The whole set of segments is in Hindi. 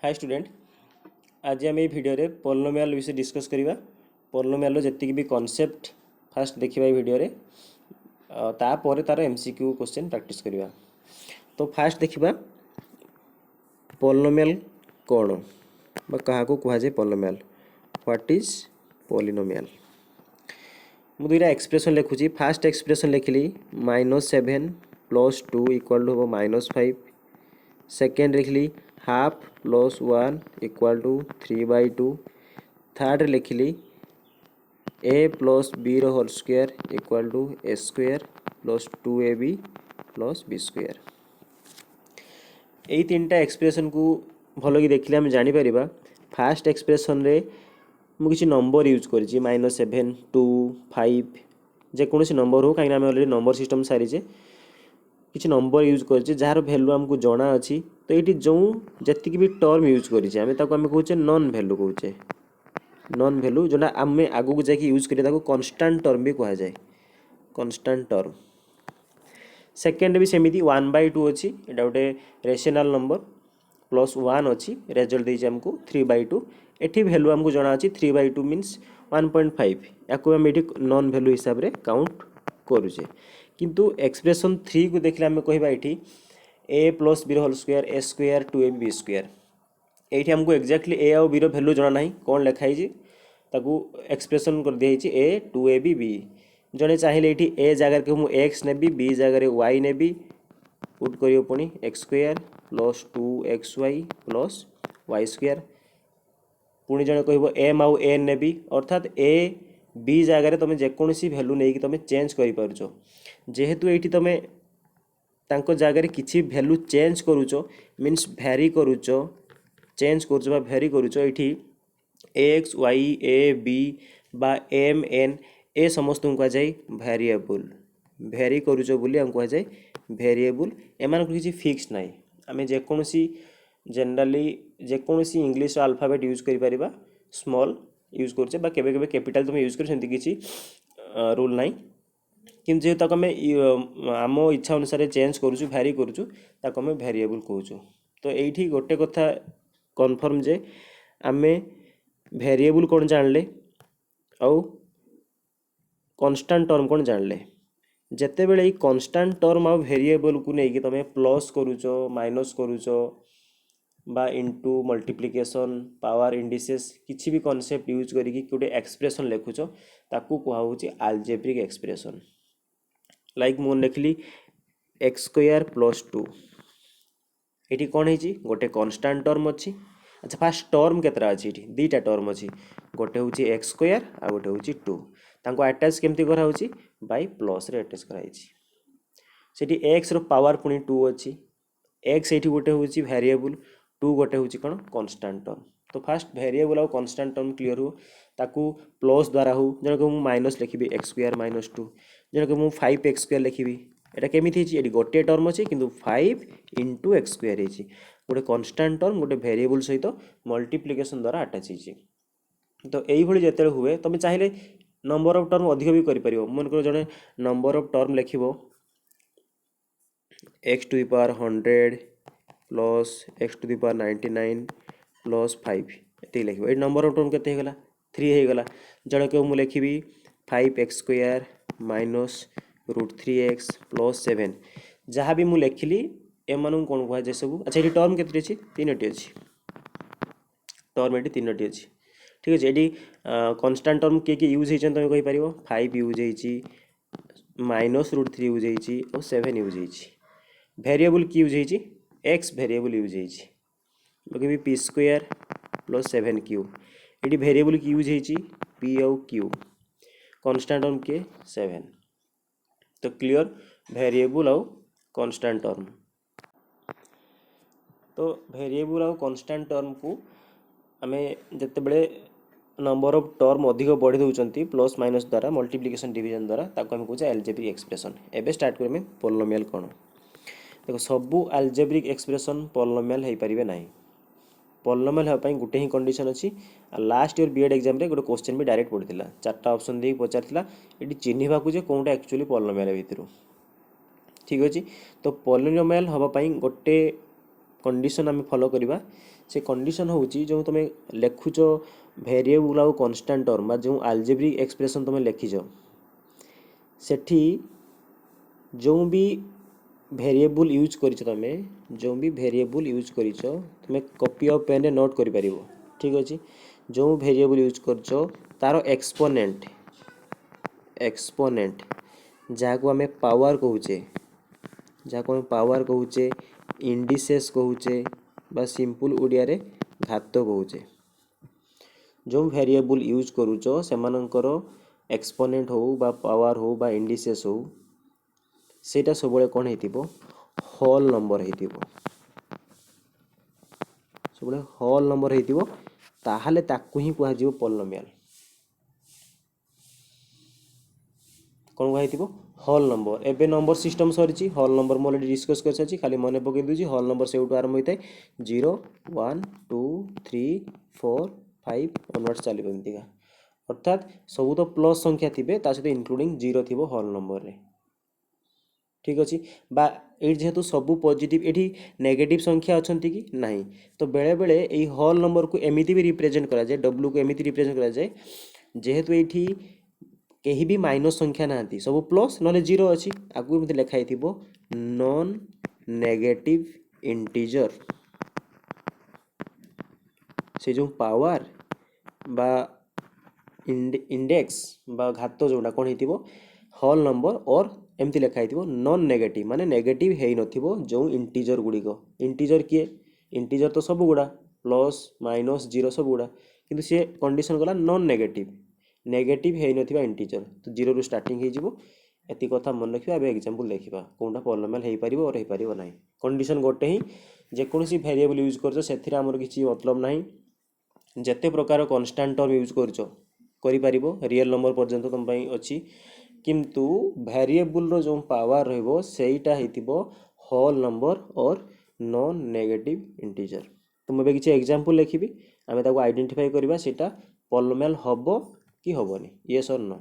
Hi student. आज आम ये भिडियो रे पॉलिनोमियल विषय डिस्कस करिबा। पॉलिनोमियल जति भी कॉन्सेप्ट फास्ट देखिबा भिडियो रे, तापर तार एमसीक्यू क्वेश्चन प्रैक्टिस करिबा। तो फास्ट देखिबा पॉलिनोमियल कोन बा कहा को कुहा जे पॉलिनोमियल। What is polynomial. मु दुईटा एक्सप्रेशन लिखुची। फास्ट एक्सप्रेशन लिखली -7 + 2 = -5। सेकेंड लिखली हाफ + 1 = 3/2। थर्ड लिखली a + b whole square = a² + 2ab + b²। यही तीनटा एक्सप्रेशन को भल कि देखिले हम जानी परिबा। फास्ट एक्सप्रेशन रे मु किसी नंबर यूज करिछि -7 2 5 जेकोसी नंबर हो, कहीं ऑलरेडी नंबर सिस्टम सारीचे। किसी नंबर यूज कर जार भैल्यू आमको जना अच्छी। तो ये जो जी भी टर्म यूज करें आम कहे नॉन भैल्यू कहे। नॉन भैल्यू जोटा आम आगू को जाकि यूज करें कन्स्टांट टर्म भी कह जाए। कन्स्टांट टर्म सेकेंड भी सेमती 1/2 अच्छी। यहाँ गोटे रेशनल नंबर +1 अच्छी। रेजल्ट देती आमको 3/2। एटी भैल्यू आमको जना अच्छी 3/2 मीन्स 1.5। या आम ये नॉन भैल्यू हिसाब से काउंट करुचे। किंतु एक्सप्रेशन 3 को देखले आम कहबा ये a + b whole square a² 2ab b²। ये आमको एक्जाक्टली a और b भैल्यू जना ना कौन लिखाई ताकू एक्सप्रेशन कर दिखाई a 2ab b। जड़े चाहिए ये a जगह के मुझे x ने b जगह y ने पुट कर पुणी x² + 2xy + y²। पुणी जड़े कह m आउ n ने अर्थात a b जगह तुम जेकोसी भैल्यू नहीं कि तुम चेंज कर जेहेतु ये तुम तांको जगह किसी value change करुच means Bhairi करुच change करुच बा भैरी करुच। ये एक्स वाई ए बी बा एम एन ए समस्त को कह जाए वेरिएबल। भैरी करुच बोली आम कह जाए वेरिएबल। एम किसी फिक्स ना। आम जेकोसी जनरली जेकोसी इंग्लिश अल्फाबेट यूज कर स्मॉल यूज करुचे बा केबे केबे कैपिटल तुम यूज कर किसी रूल ना। कि जेहेतु आम आम इच्छा अनुसार चेंज करुचु भैरी करुचु ताको आम वेरिएबल कहूँ। तो ये गोटे कथा कन्फर्म जे आम वेरिएबल कौन जानले आउ कन्स्टांट टर्म कौन जानले। जिते बड़े कन्स्टांट टर्म आउ वेरिएबल को लेकिन तुम प्लस करुच माइनस करुच बा इंटू मल्टीप्लिकेशन पावर इंडिसेस किसी भी कॉन्सेप्ट यूज करिकी गोटे एक्सप्रेशन लिखुच ताकू कहुची अलजेब्रिक एक्सप्रेशन। लाइक मु लिखली x² + 2। ये कौन है गोटे कन्स्टांट टर्म अच्छी। अच्छा फास्ट टर्म केतरा अच्छी ये दीटा टर्म अच्छी। गोटे हूँ x² आ गोटे हूँ 2। तांको अटैच केमती कराई बाय प्लस रे अटैच कराई। सेठी x रो पावर पुणी 2 अच्छी। x ये गोटे हूँ वेरिएबल 2 गोटे हूँ कौन कन्स्टांट टर्म। तो फास्ट वेरिएबल और कन्स्टांट टर्म क्लीयर हो ताकू प्लस द्वारा हो जन को माइनस लिखी x² - 2 जन को 5x² लिखी। एटा केमिति ये गोटे टर्म अच्छे किंतु 5 × x² गोटे कन्स्टांट टर्म गोटे वेरिएबल सहित मल्टीप्लिकेशन द्वारा अटैच होती। तो यही जिते हुए तुम चाहिए नंबर ऑफ टर्म अधिक भी कर मन कर जड़े नंबर ऑफ टर्म लिख x⁻100 + x⁻99 + 5 ये लिख। ये नंबर ऑफ टर्म के 3 होगा। जड़े को मुझे लिखी 5x² - √3x + 7 जहाँ भी मुझे लिखली एम कौन कह सब। अच्छा ये टर्म के 3टी अच्छी। टर्म ये 3टी अच्छी ठीक अच्छे। ये कन्स्टांट टर्म किए यूज होती तुम कहीपर 5 यूज होती -√3 यूज होती और 7 यूज होती। वेरिएबल की यूज होती x वेरिएबल यूज होती p² + 7q। ये वेरिएबल की यूज होती p और q। कन्स्टांट टर्म किए 7। तो क्लियर वेरिएबल आउ कन्स्टांट टर्म। तो वेरिएबल आउ कन्स्टांट टर्म को आम जिते बड़े नंबर ऑफ टर्म अधिक बढ़ी दौरान प्लस माइनस द्वारा मल्टीप्लिकेशन डिवीजन द्वारा ताको हम कहे अलजेब्रिक एक्सप्रेशन। एबे स्टार्ट करें पॉलिनोमियल कौन। देखो सबू अलजेब्रिक एक्सप्रेशन पॉलिनोमियल हो पारे ना। पॉलिनोमियल होगापी गोटे ही कंडीशन अच्छी। लास्ट ईयर बीएड एग्जाम रे गोटे क्वेश्चन भी डायरेक्ट पड़ता 4टा ऑप्शन दे पचार ये चिन्हवा को कौनटा एक्चुअली पॉलिनोमियल भितर ठीक अच्छे। तो पॉलिनोमियल होगापी गोटे कंडीशन आम फॉलो करवा से कंडीशन हूँ जो तुम लिखुच वेरिएबल आउ कन्स्टांट टर्म बा जो आल्जेब्रिक एक्सप्रेशन तुम लिखिच सेठी जो भी वेरिएबल यूज करिच तमे जो भी वेरिएबल यूज करिच तुम कॉपी ऑफ पेन रे नोट करि परिबो ठीक अछि जो वेरिएबल यूज करछ तार एक्सपोनेंट जहाँ को आम पावर कहूचे इंडिसेस कहूचे बा सिंपल ओडिया रे घात कहूचे जो वेरिएबल यूज करूच सेमानंकर एक्सपोनेंट हो बा पावर हो बा इंडिसेस हो सेटा सबले कौन हेतिबो होल नंबर हेतिबो सबले होल नंबर हेतिबो ताहाले ताकू ही कुहा जिवो पॉलिनोमियल कौन कुहा हेतिबो होल नंबर एबे नंबर सिस्टम सरीची whole number mo already discuss कर साची खाली मने पकई दूची होल नंबर से आरंभ होता है 0 1 2 3 4 5 ऑनवर्ड्स चलिबो एमतिका अर्थात सब तो प्लस संख्या थिबे ता सहित इंक्लूडिंग 0 थिबो होल नंबर रे ठीक अच्छी बा ये जेहेतु सबू पॉजिटिव ये नेगेटिव संख्या अच्छा कि नहीं तो बेले बेले ये होल नंबर को एमती भी रिप्रेजेंट करा जाए डब्ल्यू को एमती रिप्रेजेंट करा जाए जेहेतु ये कहीं भी माइनस संख्या ना सब प्लस ना जीरो अच्छी आगु एमती लिखाई थी नॉन नेगेटिव इंटीजर से जो पावर बा इंडेक्स बा घात जोटा कौन हो होल नंबर और एमती लिखाई थी नॉन नेगेटिव माने नेगेटिव है नथिबो जो इंटीजर गुड़िक इंटीजर किए इंटीजर तो सब गुड़ा प्लस माइनस जीरो सब गुड़ा किंतु सी कंडीशन गला नॉन नेगेटिव नेगेटिव है नथिबा इंटीजर तो जीरो रु स्टार्टिंग हो जिवो एति कथा मन रखिबा एबे एग्जांपल देखिबा कोनटा पॉलिनोमियल हेई परिबो और हेई परिबो नाही कंडीशन गोटे ही जे कोनोसी वेरिएबल यूज करछो सेथिरा हमर किछि मतलब नाही जते प्रकार कांस्टेंट टर्म यूज करछो करि परिबो रियल नंबर पर्यंत तुम पई अछि किंतु वेरिएबल रो जो पावर रहइबो सेईटा हेतिबो होल नंबर और नॉन नेगेटिव इंटीजर तो मैं किसी एग्जांपल लिखिबी आमे ताको आइडेंटिफाई करबा सेटा पॉलिनोमियल हबो कि हबोनी यस और नो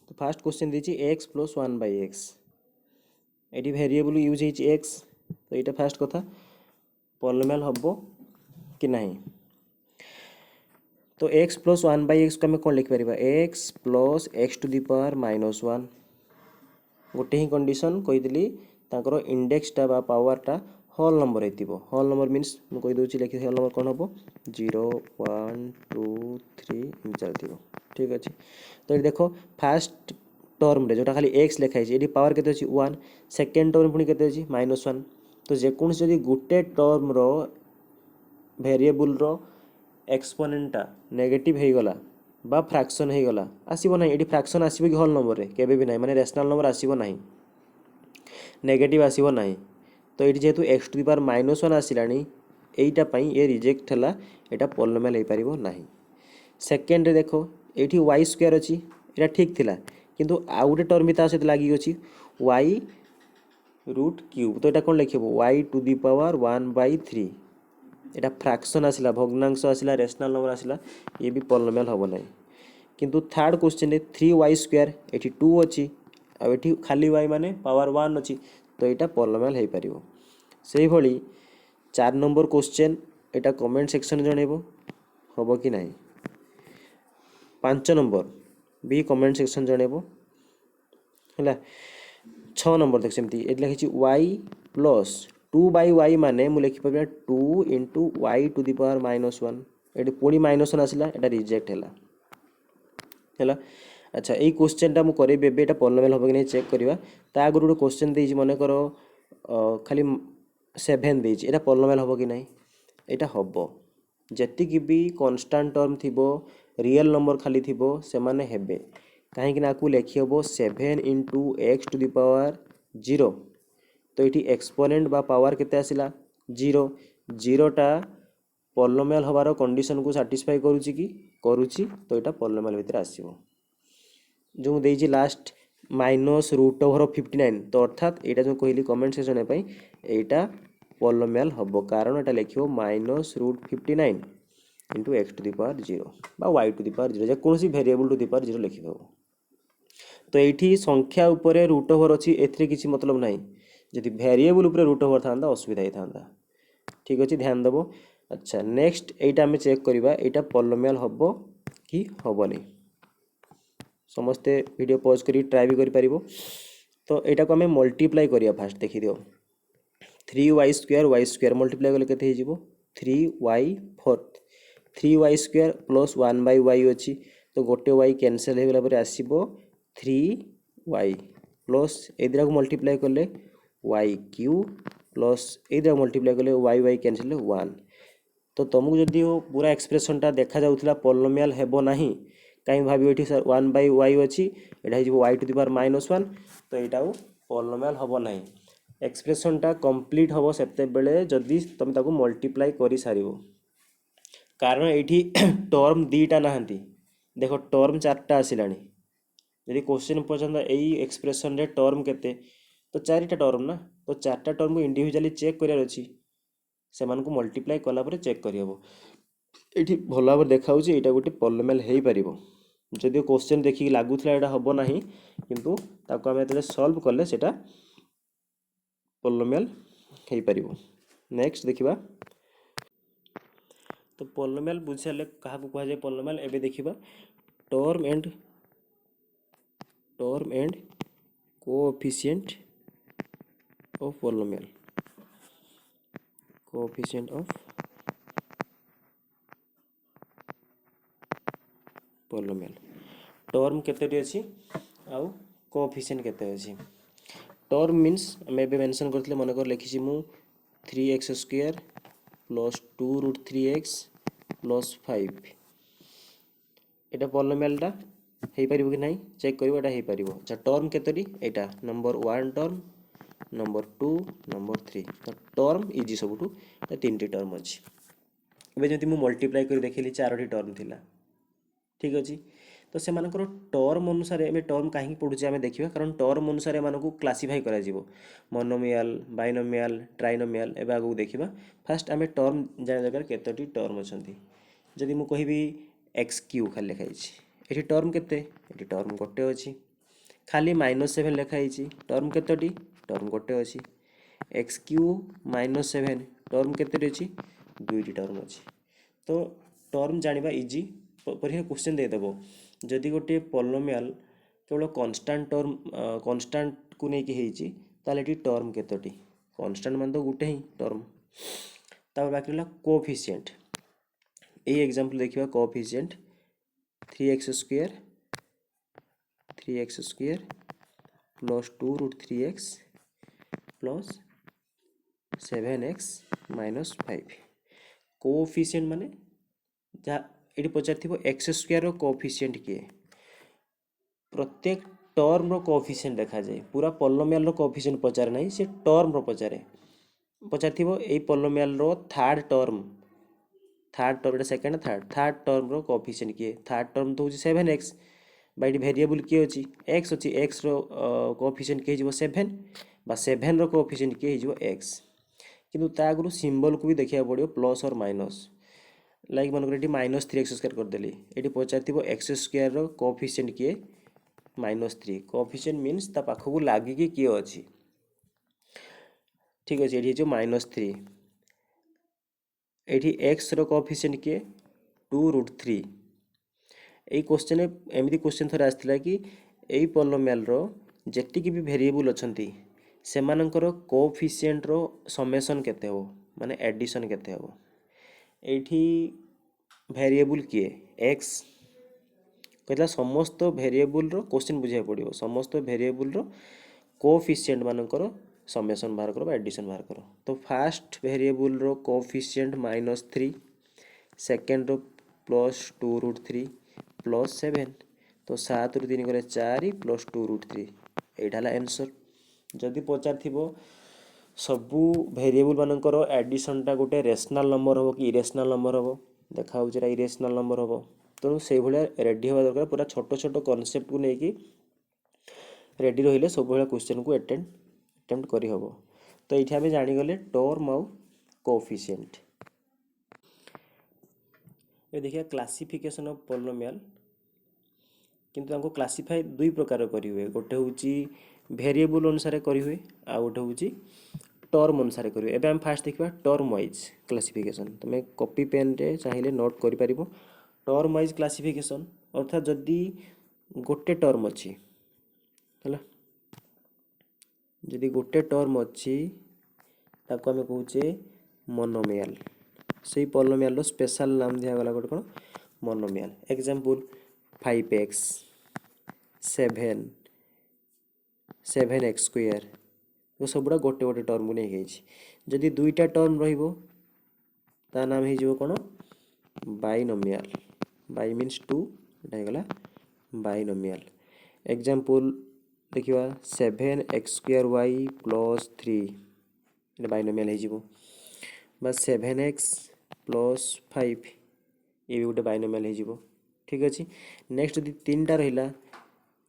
तो फर्स्ट क्वेश्चन दीची x + 1/x एटी वेरिएबल यूज हेची x तो एटा फर्स्ट कथा पॉलिनोमियल हबो कि नहीं तो x + 1/x को आम कौन लिखिपर x + x⁻⁻1 गोटे ही कंडीशन कहीदी तांकर इंडेक्सटा बा पावरटा whole number whole number means मुझे कहीदे लिखी होल नंबर कौन हम 0 1 2 3 एम चलती ठीक अच्छे तो ये देख फास्ट टर्म रे जोटा खाली x लिखाई ये पावर के 1 सेकेंड टर्म पुणी के -1 तो जेको जदि गोटे टर्म रो वेरिएबल रो एक्सपोनेंटा नेगेटिव हो गला बा फ्रैक्शन हो गला आसीबो ना एडी फ्रैक्शन आसीबो कि होल नंबर रे केबे भी नहीं माने रेशनल नंबर आसीबो नहीं नेगेटिव आसीबो नहीं तो ये जेहेतु x⁻⁻1 आसिलानी एटा पई ये रिजेक्ट हला एटा पॉलिनोमियल हो पारिबो नहीं सेकेंड रे देखो एठी y² अछि एटा ठीक थिला किंतु आ गोटे टर्म भी ता सहित लागि अछि y√³ तो एटा कोन लिखिबो y⁻⁻1/3 एटा फ्रैक्शन आसिला भग्नांश आसिला रेशनल नंबर आसिला ये भी पॉलिनोमियल हबो नहीं किंतु थर्ड क्वेश्चन रे 3y² एठी 2 अछि आ एठी खाली y माने पावर 1 अछि तो यहाँ पॉलिनोमियल हो पारिबो से भली 4 नंबर क्वेश्चन एटा कमेंट सेक्शन जनइबो हबो कि नहीं 5 नंबर भी कमेंट सेक्शन जनइबो हला 6 नंबर देख सेमती एट लिखि y + 2/y माने मु लिखि परबा 2 * y⁻⁻1 एटी पुणी -1 आसिला एटा रिजेक्ट हैला अच्छा यही क्वेश्चन टा मुझे करेबे एटा पॉलिनोमियल हम कि नहीं चेक करवा ता आगु गोटे क्वेश्चन देछि मन कर खाली 7 देछि एटा पॉलिनोमियल हम कि नहीं एटा हबो जति भी कांस्टेंट टर्म थिबो रियल नंबर खाली थिबो से माने हेबे काहे कि ना को लिखि हबो 7 * x⁻0 तो ये एक्सपोनेंट बा पावर केते आसिला 0 0टा पॉलिनोमियल हबार कंडीशन को सैटिस्फाई करूची कि करूची तो यहाँ पॉलिनोमियल भितर आसीबो जो देछि लास्ट -√59 तो अर्थात यहाँ जो कहली कमेंट सेक्शन पे यहाँ पॉलिनोमियल हबो कारण यहाँ लिखिबो -√59 * x⁻0 बा y⁻0 जे कोनोसी वेरिएबल ⁻0 लिखिबो तो ये संख्या उपरे √ओवर अछि एथरे किछि मतलब नाही जदि वेरिएबल ऊपर रूट ओवर था असुविधा ही था। ठीक अच्छे ध्यान देव। अच्छा नेक्स्ट एटा आम चेक करवा यहाँ पॉलिनोमियल हम कि हेनी। समस्ते वीडियो पॉज कर ट्राए भी कर। तो यहाँ को आम मल्टीप्लाई करिया फास्ट देखी दियो 3y² मल्टीप्लाई कले केते हो 3y4 3y² प्लस 1/y अच्छी तो गोटे y कैंसल हो गला आसो 3y प्लस ए को मल्टीप्लाई कले y³ प्लस ए मल्टीप्लाई कले y कैंसल 1। तो तुमको जदि पूरा एक्सप्रेशनटा देखा जाउथला पॉलिनोमियल हेबो नाही कहीं भाव ये सर 1/y अच्छी यहाँ हो y⁻1 तो यहाँ पॉलिनोमियल हम ना। एक्सप्रेशनटा कंप्लीट हम से बेले जदि तुम ताको मल्टीप्लाई कर सार कारण ये टर्म दीटा ना देख टर्म 4टा आसला यदि क्वेश्चन पर्यटन यही एक्सप्रेशन रे टर्म केते तो 4टा टर्म ना तो 4टा टर्म को इंडिविजुअली चेक करार अच्छी से मल्टीप्लाई कलापर चेक करहब। ये भल भाव देखा यहाँ गोटे पॉलिनोमियल हो पार जदिव क्वेश्चन देखिए लगुला यहाँ हम ना किंतु ताको आम जो सॉल्व कले सेटा पॉलिनोमियल हो पार। नेक्स्ट देखिबा तो पॉलिनोमियल बुझी सारे क्या कहुए पॉलिनोमियल एबे देखिबा term and coefficient of polynomial coefficient of polynomial term केते अछि आउ कोएफिशिएंट केते अछि। टर्म मीन्स आम एबे मेंशन करथिले मन कर लिखिछि मु 3x² प्लस 2√3x प्लस 5 एटा पॉलिनोमियलटा हो पार कि नहीं चेक करिवो एटा हो पार। अच्छा टर्म केतोटी एटा नंबर 1 टर्म नंबर 2 नंबर 3 तो टर्म इजी सबुठू 3टी टर्म अच्छी। एबे जदि मु मल्टीप्लाई कर देखिली 4टी टर्म थिला ठीक अच्छे तो से टर्म अनुसार आम टर्म कहीं पढ़ुचे आम देखा कारण टर्म अनुसार एम क्लासीफाई कर मोनोमियल बाइनोमियल ट्राइनोमियल एवं आगू देखा फास्ट आम टर्म जाना दरकार केतोटी टर्म अच्छा जदि मु कहि x³ खाली लिखाई ये टर्म केते टर्म गोटे अच्छी खाली -7 लिखाई टर्म केतोटी टर्म गोटे अच्छी x³ -7 टर्म केतोटी अच्छी 2टी टर्म अच्छी। तो टर्म जानिबा इजी परीक्षा क्वेश्चन देदेव जदि गोटे पॉलिनोमियल केवल कांस्टेंट टर्म कांस्टेंट को लेकिन ताले टर्म केतोटी कांस्टेंट मान तो गोटे ही टर्म तापर बाकी रहा कोएफिशिएंट यही एग्जांपल देखिबा coefficient 3x² plus 2√3x plus 7x - 5 coefficient माने जहाँ ये पचार x² कोएफिशिएंट किए प्रत्येक टर्म रो कोएफिशिएंट देखा जाए पूरा पॉलिनोमियल रो कोएफिशिएंट पचार नहीं से टर्म रो पचारे पचार ए पॉलिनोमियल रो third term second third term रो कोएफिशिएंट किए थर्ड टर्म तो होची 7x बाइट वेरिएबल किए अछि x अछि x रो कोएफिशिएंट के हिजो 7 बा 7 रो कोएफिशिएंट के हिजो x किंतु ता आगु सिंबल को भी देखिया पड़ियो प्लस और माइनस लाइक मन कर -3x² करदेली ये पचार x² रो कोएफिशिएंट किए -3 कोएफिशिएंट मीन्स ता पाखकू लागिकी किए अछि ठीक अछि ये -3 ये x रो कोएफिशिएंट किए 2√3 यही क्वेश्चन एमती क्वेश्चन थोड़े आसाला कि यही पॉलिनोमियल रो जेतिकी भी वेरिएबल अच्छी से कोएफिशिएंट रो समेसन केते हो माने एडिशन केते हो एठी वेरिएबल किए x कहला समस्त वेरिएबल रो क्वेश्चन बुझे पड़ियो समस्त वेरिएबल रो कोएफिशिएंट मानकर समेसन बाहर करो एडिशन बाहर करो। तो फास्ट वेरिएबल रो कोएफिशिएंट -3 सेकेंड रो प्लस 2√3 प्लस 7 तो 7 ରୁ 3 गले 4 प्लस 2√3 एटा ला आंसर। जदि पचार थिबो सबू वेरिएबल मानकर एडिशन टा गोटे रेशनल नंबर हो कि इरेशनल नंबर हो देखा होउछ इरेशनल नंबर हो तेणु से भाया रेडी हवा दरकार पूरा छोट छोट कॉन्सेप्ट को लेकिन रेडी रहिले सब भाया क्वेश्चन को अटेम्प्ट करी हबो। तो ये आम जानीगले टर्म आउ कोएफिशिएंट। ये देखिए क्लासिफिकेशन ऑफ पॉलिनोमियल किंतु हमको क्लासिफाई दुई प्रकार करी हुए गोटे होची भेरिएबल अनुसार करें आ गोटे हूँ टर्म अनुसार करेंगे। एबे हम फास्ट देखा टर्म वाइज क्लासिफिकेशन। तुम कॉपी पेन रे चाहिए नोट कर टर्म वाइज क्लासिफिकेशन अर्थात जदि गोटे टर्म अच्छी है जदि गोटे टर्म अच्छी ताको आम कहे मोनोमियल से पॉलिनोमियल स्पेशल नाम दिगला गोटे कौन monomial. Example 5x 7 7x square तो सबुड़ा गोटे गोटे टर्म को नहीं जदि दुईटा टर्म रहिबो ता नाम हो कौन बाइनोमियल। बाई मीन्स टू गला बाइनोमियल। एग्जांपल देखिए 7x square Y plus 3 binomial हो 7x प्लस 5 ये भी गोटे बाइनोमियल हो। ठीक अच्छे नेक्स्ट जब तीन टा रहा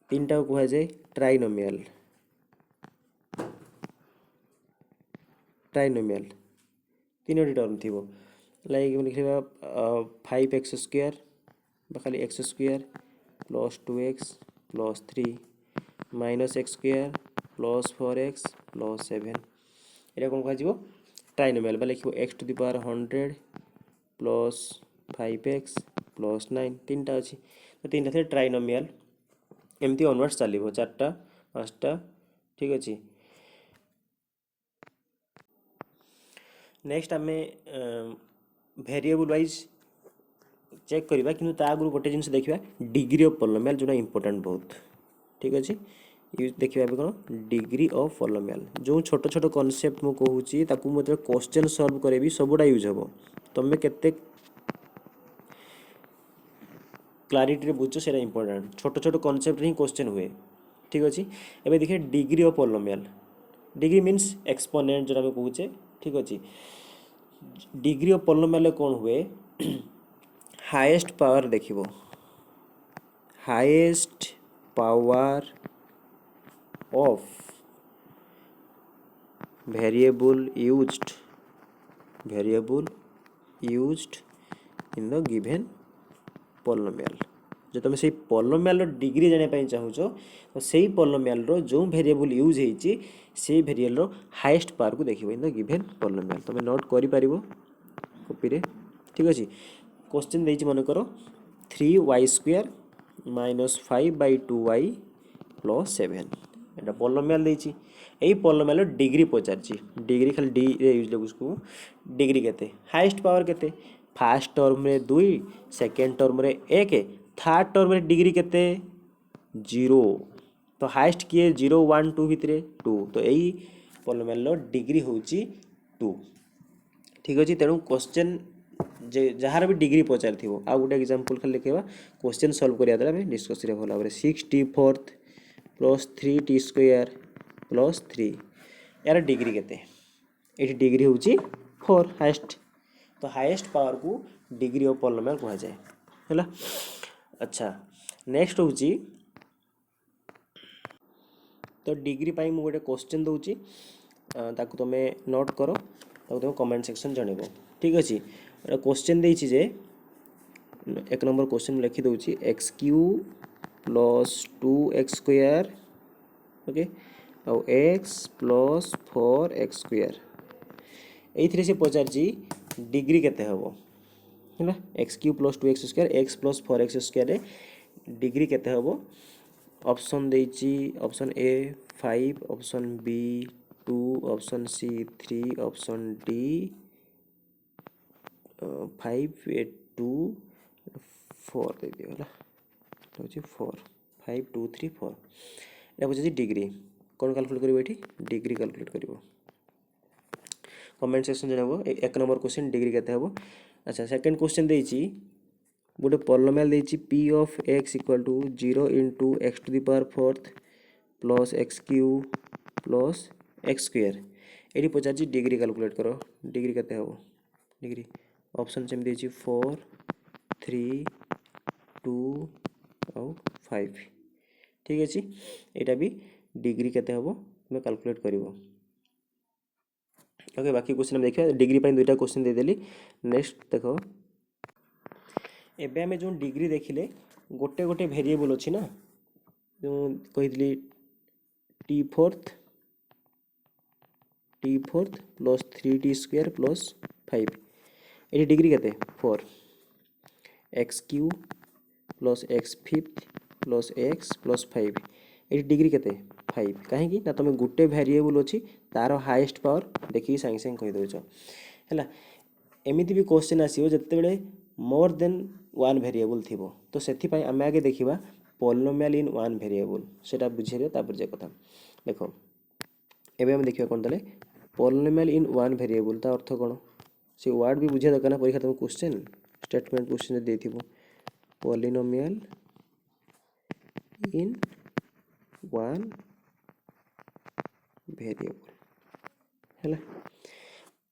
तीन टा कह जाए ट्राइनोमियल। ट्राइनोमियल तीन टर्म थी लाइक लिखा 5x स्क्वायर खाली x square plus 2x plus 3 minus x square plus 4x plus 7 ये कौन कह ट्राइनोमियल लिख x to the power 100 plus 5x plus 9 तीन टा अच्छी तो तीन थे ट्राइनोमियल एमती ऑनवर्ड्स चलो चार्टा पाँचटा। ठीक अच्छे नेक्स्ट आम वेरिएबल वाइज चेक करवा कि आगु गोटे जिन देखा डिग्री ऑफ पॉलिनोमियल जोटा इंपोर्टेंट बहुत। ठीक अच्छे यूज देखा कौन डिग्री ऑफ पॉलिनोमियल जो छोट छोट कॉन्सेप्ट मु कहूँ क्वेश्चन सॉल्व करेबी सबुड़ा यूज हम तुम केते क्लारिटी बुझ से इंपोर्टेंट छोट छोट कॉन्सेप्ट ही क्वेश्चन हुए। ठीक अच्छे एवं देखिए degree of polynomial degree means exponent जो आम कहे। ठीक अच्छे डिग्री ऑफ पॉलिनोमियल कौन हुए हाईएस्ट पावर देखिबो highest power of variable used in the given polynomial. जो तुम से पॉलिनोमियल डिग्री जाना चाहूँ तो से पॉलिनोमियल जो वेरिएबल यूज होती से वेरिएबल हाईएस्ट पावर को देखिए इन द गिवन पॉलिनोमियल तुम नोट कर कॉपी रे। ठीक अच्छे क्वेश्चन देती मन कर 3y square minus 5/2y plus 7 एटा पॉलिनोमियल देती यही पॉलिनोमियल डिग्री पचार डिग्री खाली डी रे यूज उसको डिग्री केते हाईएस्ट पावर केते फास्ट टर्म रे 2 सेकेंड टर्म रे 1 थर्ड टर्म रे डिग्री केते 0 तो हाईएस्ट किए 0 1 2 भितर 2 तो यही पॉलिनोमियल डिग्री होची 2। ठीक अच्छे तेणु क्वेश्चन जार भी डिग्री पचार थी आ गोटे एग्जांपल खाली लिखा क्वेश्चन सॉल्व करिया द्वारा डिस्कस करिया भल भाव 6t4 plus 3t square plus 3 यार डिग्री केते ये डिग्री होची 4 हाईएस्ट तो हाईएस्ट पावर को डिग्री ऑफ पॉलिनोमियल कहा जाए है। अच्छा नेक्स्ट होची तो डिग्री पाई मु गोटे क्वेश्चन दूची ताकू तुम नोट करो ताकू तुम कमेंट सेक्शन जनइब। ठीक अच्छे क्वेश्चन देछि जे एक नंबर क्वेश्चन लिखि दूची x cube plus 2x square okay आउ x प्लस 4x स्क्वायर ये से पचार डिग्री केते हबो है x cube plus 2x square x plus 4x square degree केते हबो ऑप्शन देछि option A 5 option B 2 option C 3 option D 5 2 4 दे दियो होला तो 4 5 2 3 4 या बुझे डिग्री कौन कैलकुलेट करिवो एठी डिग्री कैलकुलेट करिवो कमेंट सेक्शन जणाबो एक नंबर क्वेश्चन डिग्री केते हबो। अच्छा सेकंड क्वेश्चन देछि गोटे पॉलिनोमियल देछि p of x equal to 0 into x to the power 4 plus x cube plus x square ये पचार डिग्री कैलकुलेट करो डिग्री केते हबो डिग्री ऑप्शन सेम देछि 4 3 2 और 5। ठीक अच्छे यहाँ भी डिग्री केते हबो मैं कैलकुलेट करिवो। ओके बाकी क्वेश्चन देखिए डिग्री पर दुईटा क्वेश्चन देदेली। नेक्स्ट देखो एबे आमे जो डिग्री देखिले गोटे गोटे वेरिएबल अच्छी ना जो कही T fourth plus 3t square plus 5 ये डिग्री केते 4 x cube plus x fifth plus x plus 5 ये डिग्री केते 5 कहीं ना तुम गोटे वेरिएबल अच्छी तार हाईएस्ट पावर देखिए सांगे सांगे कही दौच है एमती भी क्वेश्चन आसो जिते मोर देन वन वेरिएबल थी तो से आम आगे देखा पॉलिनोमियल इन वन वेरिएबल से बुझे जे कथा देख एवं आम देखा कौन तेल पॉलिनोमियल इन वन वेरिएबल ता अर्थ कौन से वर्ड भी बुझे दरकार ना परीक्षा तुम question statement question they polynomial in one variable है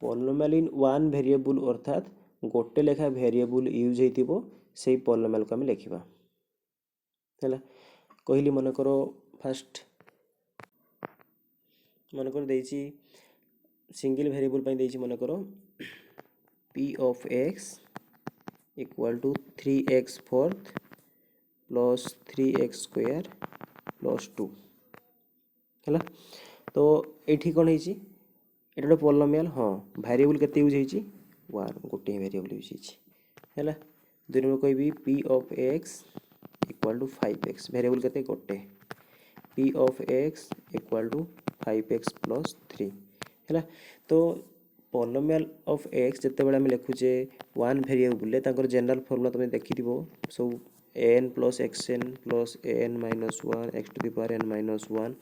पॉलिनोमियल इन वन वेरिएबल अर्थात गोटे लेखा वेरिएबल यूज हो से पॉलिनोमियल को आम लिखा है कहली मनकर फास्ट मनकर देसी सिंगल वेरिएबल पे देसी मनकर p of x equal to 3x fourth plus 3x square plus 2 है तो ये कौन है गोटे पॉलिनोमियल हाँ वेरिएबल केते यूज होती वन गोटे वेरिएबल यूज है दुई नंबर कहि p of x equal to 5x variable केते गोटे p of x equal to 5x plus 3 है तो पॉलिनोमियल ऑफ x जिते बड़े आम लिखुचे वन वेरिएबल जनरल फॉर्मूला तुम देखि सब an plus xn plus an minus 1 x to the power n minus 1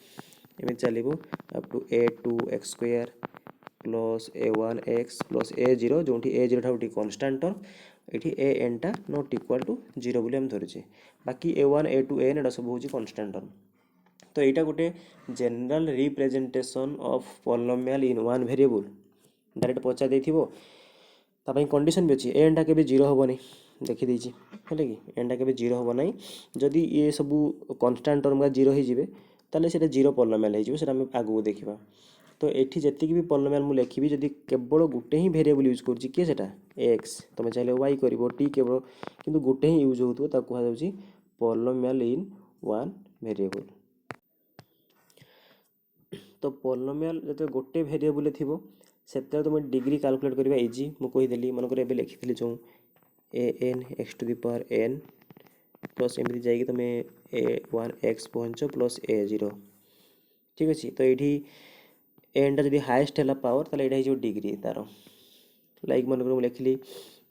एम चलो up to a2 x square plus a1 x plus a0 जो a0 टा गोटे कन्स्टांट टर्म ये an टा नॉट इक्वल टू 0 बोली आम धरुचे बाकी a1 a2 an एटा सब हूँ कन्स्टांट टर्म तो यहाँ गोटे general representation of polynomial in one variable direct पचार देथिबो कंडीशन भी अच्छी एन टा के जीरो हेनी देखीदे है कि एन टा के जीरो हम ना जदि ये सब कन्स्टांट टर्म का जीरो हो ताले से जीरो पॉलिनोमियल हो आगू देखा तो ये जी भी पॉलिनोमियल मुझे लिखी जदि केवल गोटे ही वेरिएबल यूज कर किए सेटा एक्स तुम चाहिए वाई कर टी केवल किंतु गोटे ही यूज हो कहुच्छी पॉलिनोमियल इन वन वेरिएबल तो पॉलिनोमियल जो गोटे वेरिएबल थी से तुम डिग्री कैलकुलेट करवा इजी मुझेदेली मनकर ए लिखी जो a n x to the power n plus एमती जाकि तुम a1 x पहुँच प्लस a0 ठीक अच्छे तो ये एन टा जब हाएस्ट है पावर तो यहाँ हो डिग्री तार लाइक मनकर मुझे लिखली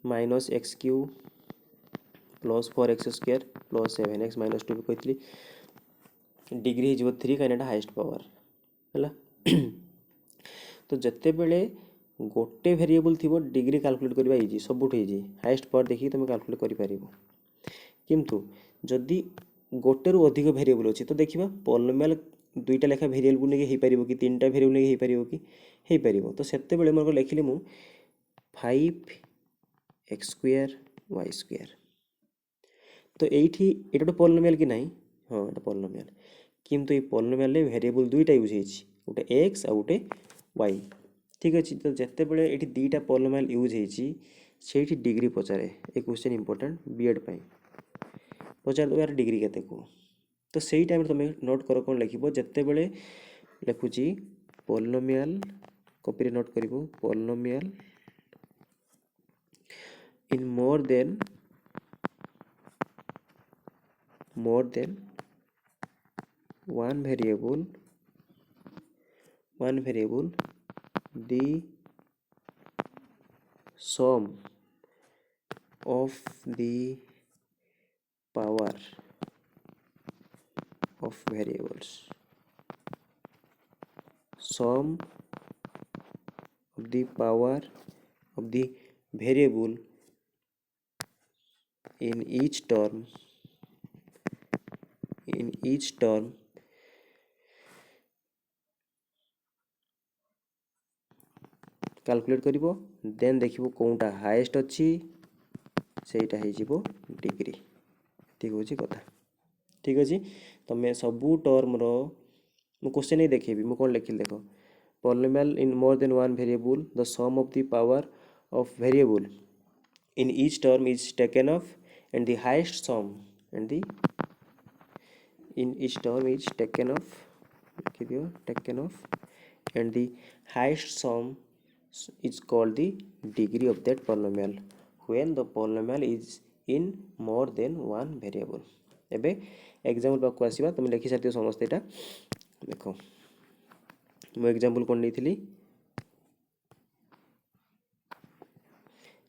minus x cube plus 4x square plus 7x minus 2 भी कही डिग्री हो 3 कहीं हाएस्ट पावर है तो जिते बड़े गोटे वेरिएबल थी डिग्री कैलकुलेट करवा इजी सबुठ इजी हाएस्ट पावर देखिए तुम कैलकुलेट कर किंतु जदि गोटे रु अधिक वेरिएबल अच्छी तो देखा पॉलिनोमियल दुईटा लेखा वेरिएबल नहीं हो पार कि तीन टा वेरिएबल नहीं हो पार कि हो पार तो से मन लिखिली मु 5x स्क्वायर वाई स्क्वायर तो ये गोटे पॉलिनोमियल कि नहीं हाँ ये पॉलिनोमियल किंतु ये पॉलिनोमियल वेरिएबल दुईटा यूज होटे एक्स आ गोटे वाई ठीक अच्छे तो जिते बड़े ये दुईटा पॉलिनोमियल यूज होती डिग्री पचारे ये क्वेश्चन इंपोर्टेंट बीएड पचार दो यार डिग्री केते को तो सही टाइम तुम नोट कर कौन लिख जिते बड़े लिखुची पॉलिनोमियल कॉपी नोट कर polynomial in more then one variable the sum of the power of variables sum of the power of the variable in each term calculate करिवो देन देखिवो कोनटा हाईएस्ट अच्छी सेटा हो डिग्री ठीक होची कथा ठीक अच्छे तुम सबू टर्म रो मु क्वेश्चन ही देखेबी मु कौन लिखिल देख polynomial in more than one variable the sum of the power of variable in each term is taken of and the highest sum and the in each term is taken off लिखि दियो taken off and the highest sum is called the degree of that polynomial when the polynomial is in more than one variable। एबे एग्जांपल पाक आसीबा तुम लिखि सारथियो समस्त एटा देखो मो एग्जांपल कोन लेथिली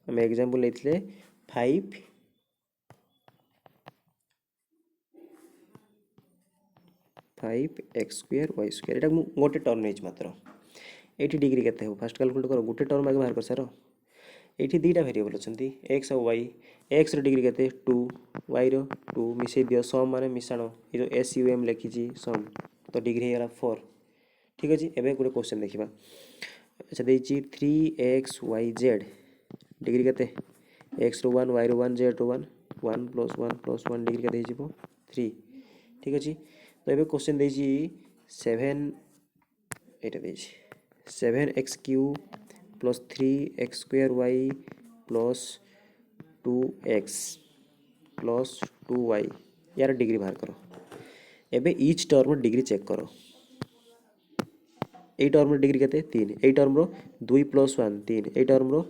हम एग्जांपल लेथिले 5 5x स्क्वायर y स्क्वायर एटा गोटे टर्म नेच मात्र एठी डिग्री केते हो फास्ट कैलकुलेट करो गोटे टर्म आगे बाहर कर सारो एठी दीटा वेरिएबल अछंती x और y x रो डिग्री केते 2 y रो 2 मिसै दियो सम माने मिसाणो ए जो sum लिखि छी सम तो डिग्री हेला 4 ठीक अछि एबे गोटे क्वेश्चन देखिबा अच्छा देछि 3xyz डिग्री केते x रो 1 y रो 1 z रो 1 1 + 1 + 1 डिग्री केते हिजिबो 3 ठीक अछि तो एबे क्वेश्चन देछि 7 एटा देछि 7x³ + 3x² y + 2x + 2y यार डिग्री बाहर करो एबे ईच टर्म डिग्री चेक करो ए टर्म डिग्री केते 3 ए टर्म रो 2 + 1 3 ए टर्म रो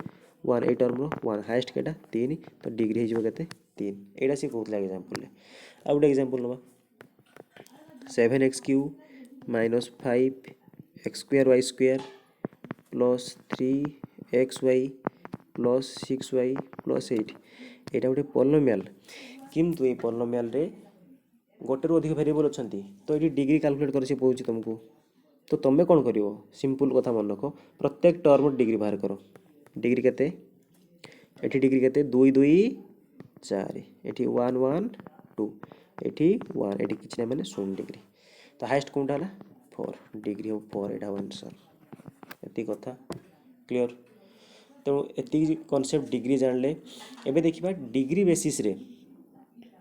1 ए टर्म रो 1 हाईएस्ट केटा 3 तो डिग्री हिजिबो केते 3 एटा से कहतला एग्जांपल ले आ गुटे एग्जांपल नबा 7x³ - 5x² y² + 3xy + 6y + 8 एटा गुटे पॉलिनोमियल किंतु ए पॉलिनोमियल रे गोटे रो अधिक वेरिएबल अछंती तो एटी डिग्री कैलकुलेट कर से पहुची तुमको तो तुम कौन कर सिंपल कथा मन रख प्रत्येक टर्म डिग्री बाहर कर डिग्री केते एठी डिग्री केते 2 2 4 एठी 1 1 2 एठी 1 एठी किछ नै माने 0 डिग्री तो हाईएस्ट कोनटा हला 4 डिग्री हो 4 एटा आंसर एती कथा क्लियर तो एती कांसेप्ट डिग्री जानले एबे देखिबा डिग्री बेसिस रे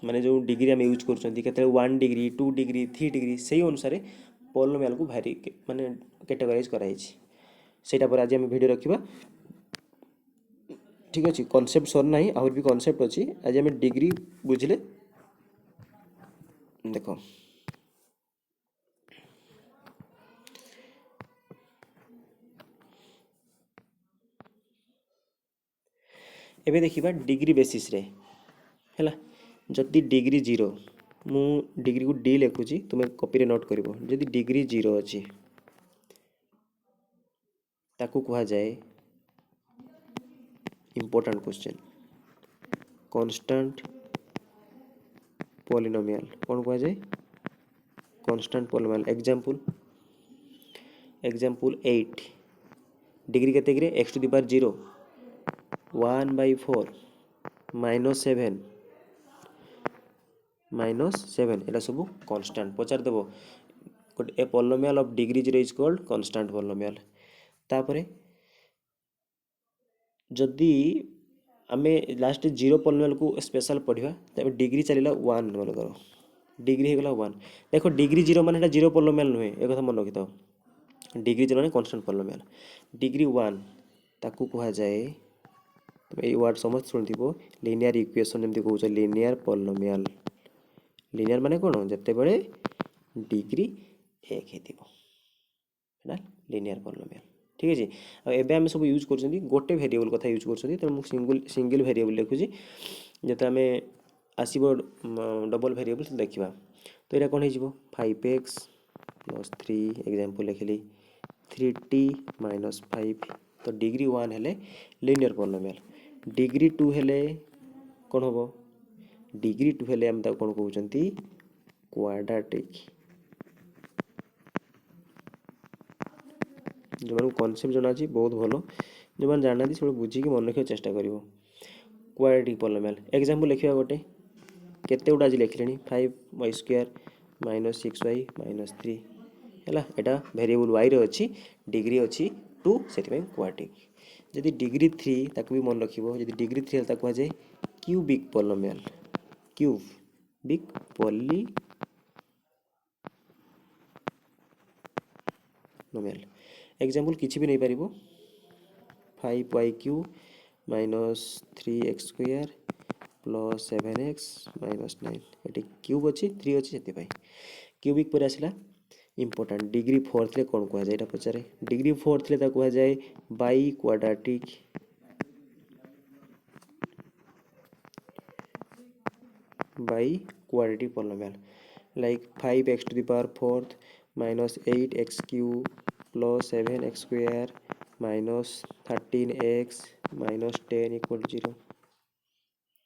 माने जो डिग्री हम यूज करछंती केते 1 डिग्री 2 डिग्री 3 डिग्री सही अनुसार पॉलिनोमियल को भारी माने कैटेगराइज कराई छी सेटा पर आज हम वीडियो रखिबा ठीक अछि कांसेप्ट सर नाही और भी कांसेप्ट अछि आज हम डिग्री बुझले देखो एबे देखिबा डिग्री बेसिस रे हैला जति डिग्री 0 मु डिग्री को डी लिखुची तुमे कॉपी रे नोट करिवो जदि डिग्री 0 अछि ताकू कहा जाए इंपोर्टेंट क्वेश्चन कांस्टेंट पॉलिनोमियल कौन कहा जाए कांस्टेंट पॉलिनोमियल एग्जांपल 8 डिग्री केते गिरे x⁴ 1/4 -7 -7 एटा सब कांस्टेंट पचार देबो a polynomial of degree 0 is called constant polynomial तापरे जदि आमे लास्ट 0 पॉलिनोमियल को स्पेशल पढ़िबा तबे डिग्री चलिला 1 मन करो डिग्री हे गला 1 देखो डिग्री 0 माने 0 पॉलिनोमियल नुहे ए कथा मन रखितो डिग्री 0 माने कांस्टेंट पॉलिनोमियल डिग्री 1 ताकू कहा जाए ए वर्ड समझ सुनथिबो लीनियर इक्वेशन एमती कहउछ लीनियर पॉलिनोमियल लीनियर माने कोन जते बळे डिग्री 1 हेतिबो एटा लीनियर पॉलिनोमियल ठीक अछि आ एबे हम सब यूज करछंती गोटे वेरिएबल कथा यूज करछंती त सिंगल वेरिएबल लिखुची जते हमें आसीबो डबल वेरिएबल देखिबा तो एटा कोन हेजिबो 5x + 3 एग्जांपल लिखली 3t - 5 तो डिग्री 1 हेले लीनियर पॉलिनोमियल डिग्री 2 हेले कोन होबो डिग्री 2 हेले हम ता कोन कहउचंती क्वाड्रेटिक जो मन कांसेप्ट जना छी बहुत भलो जो मन जानना दी सब बुझी के मन रखे चेष्टा करिवो क्वाड्रेटिक पॉलिनोमियल एग्जांपल लिखिबा गोटे केते उडा जी लिखलेनी 5y² - 6y - 3 हैला एटा वेरिएबल y रे अछि डिग्री अछि 2 सेति में क्वाड्रेटिक यदि डिग्री 3 ताकू भी मन रखिबो यदि डिग्री 3 हेल ताकू जाय cubic polynomial cubic polynomial example किछि भी नहीं पारिबो 5y³ - 3x² + 7x - 9 eighty cube अछि 3 अछि सेति भाई क्यूबिक पर आसिला इंपोर्टेंट डिग्री फोर्थ रे कौन कह जाए पचारे डिग्री फोर्थ रे कह जाए by quadratic polynomial like 5x to the power fourth minus 8x cube plus 7x square minus 13x minus 10 equal to 0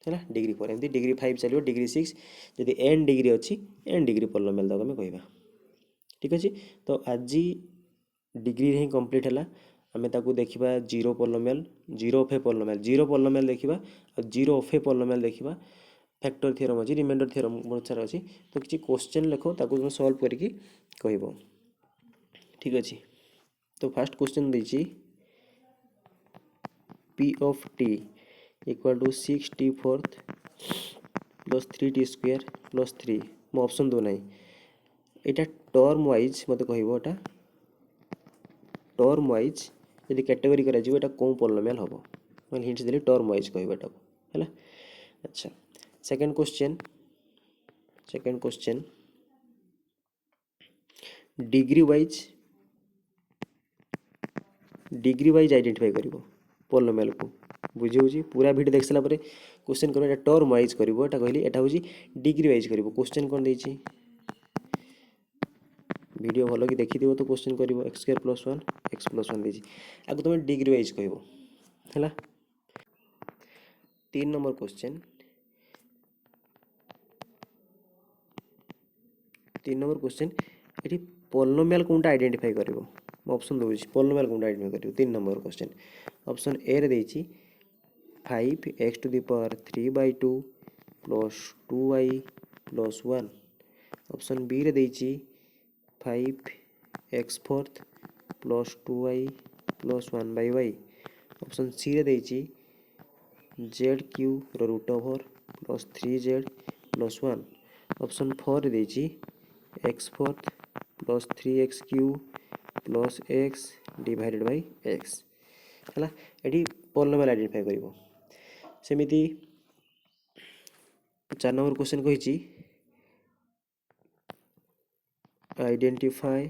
है डिग्री 4 एमती डिग्री 5 चलो डिग्री 6 जदि n डिग्री अच्छी n डिग्री पॉलिनोमियल तक आम कह ठीक अच्छे तो आज डिग्री ही कंप्लीट है आम ताकू देखा zero polynomial zero of a polynomial देखा जीरो ऑफ ए पॉलिनोमियल देखा फैक्टर थ्योरम अच्छी रिमाइंडर थ्योरम बहुत सारा अच्छी तो किसी क्वेश्चन लिख ताकू तुम सॉल्व करके कह ठीक अच्छे तो फास्ट क्वेश्चन देती p of t equal to 6t fourth plus 3t square plus 3 मो ऑप्शन दो ना यहाँ टर्म वाइज मत कह टर्म वाइज यदि कैटेगरी करा कौन पॉलिनोमियल हम मैं हिंट्स देली टर्म वाइज कहटा है अच्छा second question degree wise identify कर पॉलिनोमियल को बुझे पूरा वीडियो देख सारा क्वेश्चन कर टर्म वाइज करा कहली यहाँ हूँ डिग्री वाइज कर क्वेश्चन कौन देती वीडियो भल कि देखी तो क्वेश्चन कर x square plus 1 x plus 1 देती आगे तुम डिग्री वाइज कह है 3 नंबर क्वेश्चन ये पॉलिनोमियल कौनटा आइडेंटिफाई कर ऑप्शन दूसरी पॉलिनोमियल कौनटा आइडेंटिफाई कर 3 नंबर क्वेश्चन ऑप्शन ए रे देती 5x to the power 3/2 plus 2y plus 1 option B रे देती 5x fourth plus 2y plus 1/y option C रे देती z³ root over plus 3z plus 1 option 4 रे देती x fourth plus 3x³ plus x divided by x है ये पॉलिनोमियल आइडेंटिफाई कर सेमिति 4 नंबर क्वेश्चन कही identify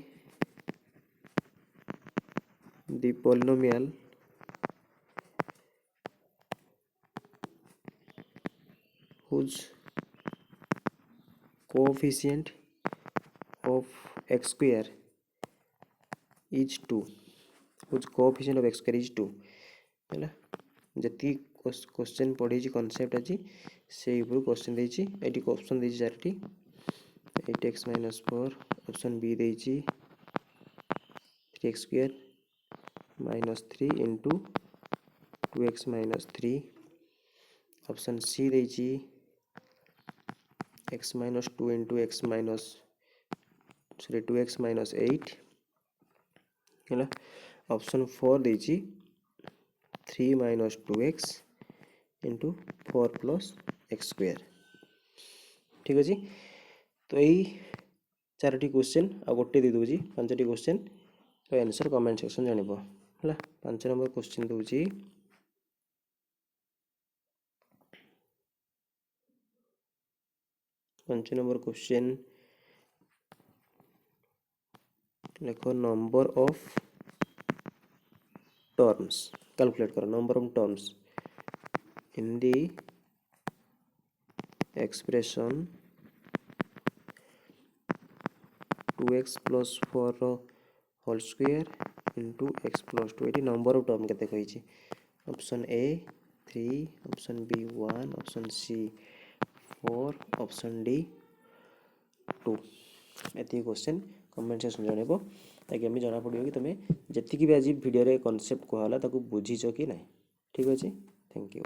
the polynomial whose coefficient of x square is 2 whose coefficient of x square is 2 है जी क्वेश्चन पढ़ी कॉन्सेप्ट अच्छी से क्वेश्चन देती ये ऑप्शन देती 4टी 8x - 4 ऑप्शन बी देती 3x square -3 into 2x - 3 option C देती x - 2 इंटू 2x - 8 है ऑप्शन 4 देती 3 - 2x into 4 plus x square ठीक अच्छे तो यही 4टी क्वेश्चन आ गोटे दे दूसरी 5टी क्वेश्चन तो आंसर कमेंट सेक्शन जानव है 5 नंबर क्वेश्चन दूसरी 5 नंबर क्वेश्चन लिख नंबर ऑफ टर्म्स कैलकुलेट करो number of terms in the expression 2x plus 4 whole square into x plus 2 ये नंबर ऑफ टर्म केते कही option A 3 option B 1 option C 4 option D 2 एति क्वेश्चन कमेंट सेक्शन जानबो ताकि हमें जाना पड़ियो कि तुम जति भी आज वीडियो रे कांसेप्ट कहला ताकू बुझीछ कि नहीं ठीक अछि थैंक यू।